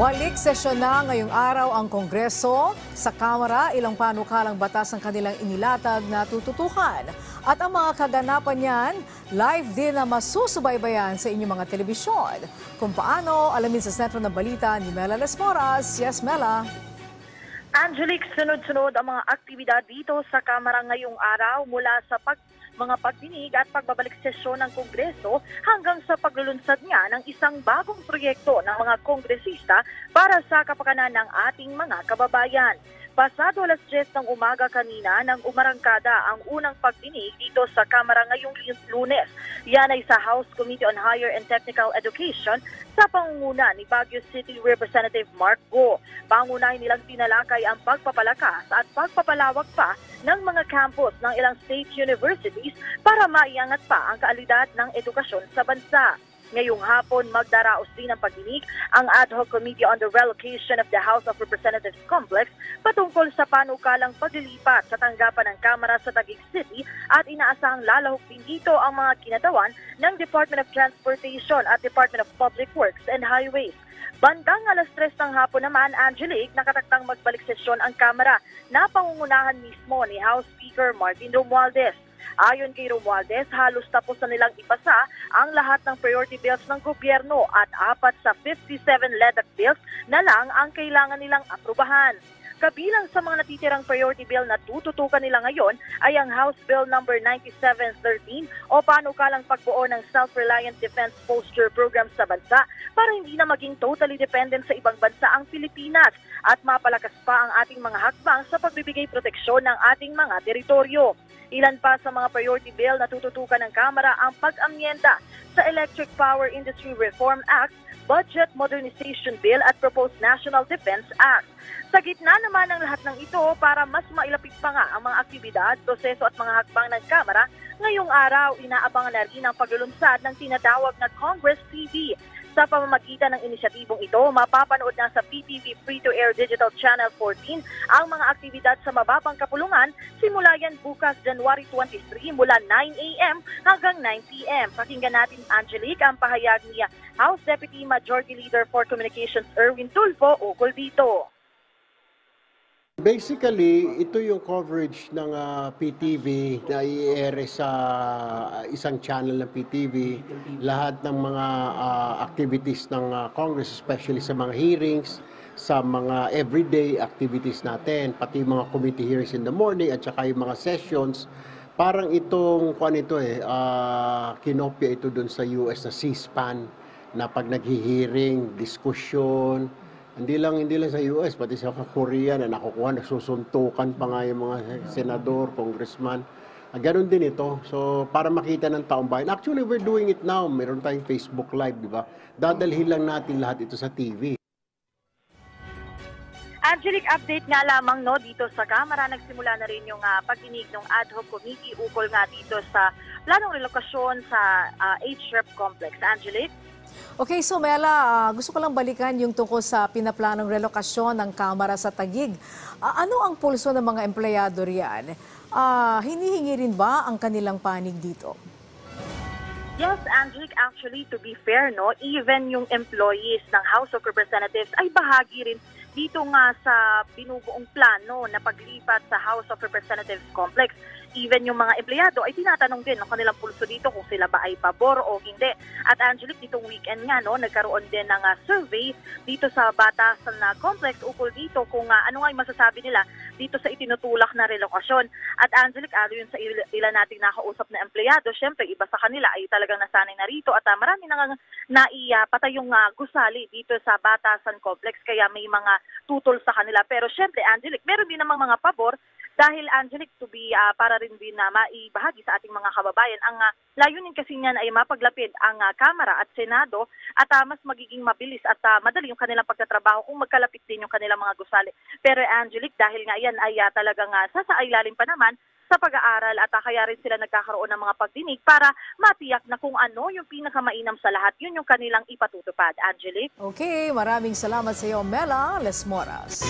Balik sesyon na ngayong araw ang Kongreso. Sa Kamara, ilang panukalang batas ang kanilang inilatag na tututukan. At ang mga kaganapan niyan, live din na masusubaybayan sa inyong mga telebisyon. Kung paano, alamin sa sentro ng balita ni Mela Lesmoras. Yes, Mela. Angelique, sunod-sunod ang mga aktibidad dito sa Kamara ngayong araw mula sa mga pagdinig at pagbabalik sesyon ng Kongreso hanggang sa paglulunsad niya ng isang bagong proyekto ng mga kongresista para sa kapakanan ng ating mga kababayan. Pasado alas 10 ng umaga kanina nang umarangkada ang unang pagdinig dito sa Kamara ngayong Lunes. Yan ay sa House Committee on Higher and Technical Education sa pangunguna ni Baguio City Representative Mark Go. Pangunahin nilang tinalakay ang pagpapalakas at pagpapalawak pa ng mga campus ng ilang state universities para maiangat pa ang kalidad ng edukasyon sa bansa. Ngayong hapon, magdaraos din ang pagdinig ang Ad Hoc Committee on the Relocation of the House of Representatives Complex patungkol sa panukalang paglilipat sa tanggapan ng Kamara sa Taguig City at inaasahang lalahok din dito ang mga kinatawan ng Department of Transportation at Department of Public Works and Highways. Bandang alas 3 ng hapon naman, Angelique, nakataktang magbalik sesyon ang Kamara na pangungunahan mismo ni House Speaker Martin Romualdez. Ayon kay Romualdez, halos tapos na nilang ipasa ang lahat ng priority bills ng gobyerno at 4 sa 57 LEDAC bills na lang ang kailangan nilang aprubahan. Kabilang sa mga natitirang priority bill na tututukan nila ngayon ay ang House Bill No. 9713 o panukalang pagbuo ng Self-Reliant Defense Posture Program sa bansa para hindi na maging totally dependent sa ibang bansa ang Pilipinas at mapalakas pa ang ating mga hakbang sa pagbibigay proteksyon ng ating mga teritoryo. Ilan pa sa mga priority bill na tututukan ng Kamara ang pag-amyenda sa Electric Power Industry Reform Act, Budget Modernization Bill at Proposed National Defense Act. Sa gitna naman ng lahat ng ito, para mas mailapit pa nga ang mga aktibidad, proseso at mga hakbang ng Kamara, ngayong araw inaabangan na rin ang paglulunsad ng tinatawag na Congress TV. Sa pamamagitan ng inisyatibong ito, mapapanood na sa PTV Free-to-Air Digital Channel 14 ang mga aktibidad sa mababang kapulungan simula yan bukas January 23 mula 9 a.m. hanggang 9 p.m. Pakinggan natin, Angelique, ang pahayag ni House Deputy Majority Leader for Communications Erwin Tulfo ukol dito. Basically, ito yung coverage ng PTV na i-air sa isang channel ng PTV. Lahat ng mga activities ng Congress, especially sa mga hearings, sa mga everyday activities natin, pati mga committee hearings in the morning at saka yung mga sessions. Parang itong, kinopya ito dun sa US na C-SPAN na pag naghihiring, diskusyon. Hindi lang sa US, pati sa Korea na nakukuha, nagsusuntukan pa nga yung mga senador, congressman. Ganon din ito. So, para makita ng taong bayan. Actually, we're doing it now. Meron tayong Facebook Live, di ba? Dadalhin lang natin lahat ito sa TV. Angelique, update nga lamang dito sa Kamara. Nagsimula na rin yung pagdinig ng Ad Hoc Committee ukol nga dito sa planong relokasyon sa HREP Complex. Angelique? Okay, so Mela, gusto ko lang balikan yung tungkol sa pinaplanong relokasyon ng Kamara sa Taguig. Ano ang pulso ng mga empleyado riyan? Hinihingi rin ba ang kanilang panig dito? Yes, Angelique, actually, to be fair, even yung employees ng House of Representatives ay bahagi rin dito nga sa binubuong plano na paglipat sa House of Representatives Complex. Even yung mga empleyado ay tinatanong din ang kanilang pulso dito kung sila ba ay pabor o hindi. At Angelique, ditong weekend nga, nagkaroon din ng survey dito sa Batasan na Complex ukol dito kung ano nga yung masasabi nila dito sa itinutulak na relokasyon. At Angelique, yun sa ilan nating nakausap na empleyado, syempre iba sa kanila ay talagang nasanay na rito at marami nang naipatay yung gusali dito sa Batasan Complex kaya may mga tutol sa kanila. Pero syempre, Angelique, meron din namang mga pabor dahil, Angelique, to be para rin din na maibahagi sa ating mga kababayan, ang layunin kasi niyan ay mapaglapit ang Kamara at Senado at mas magiging mabilis at madali yung kanilang pagtatrabaho kung magkalapit din yung kanilang mga gusali. Pero, Angelique, dahil nga yan ay talagang sasailalim pa naman sa pag-aaral at kaya rin sila nagkakaroon ng mga pagdinig para matiyak na kung ano yung pinakamainam sa lahat, yun yung kanilang ipatutupad. Angelique? Okay, maraming salamat sa iyo, Mela Lesmoras.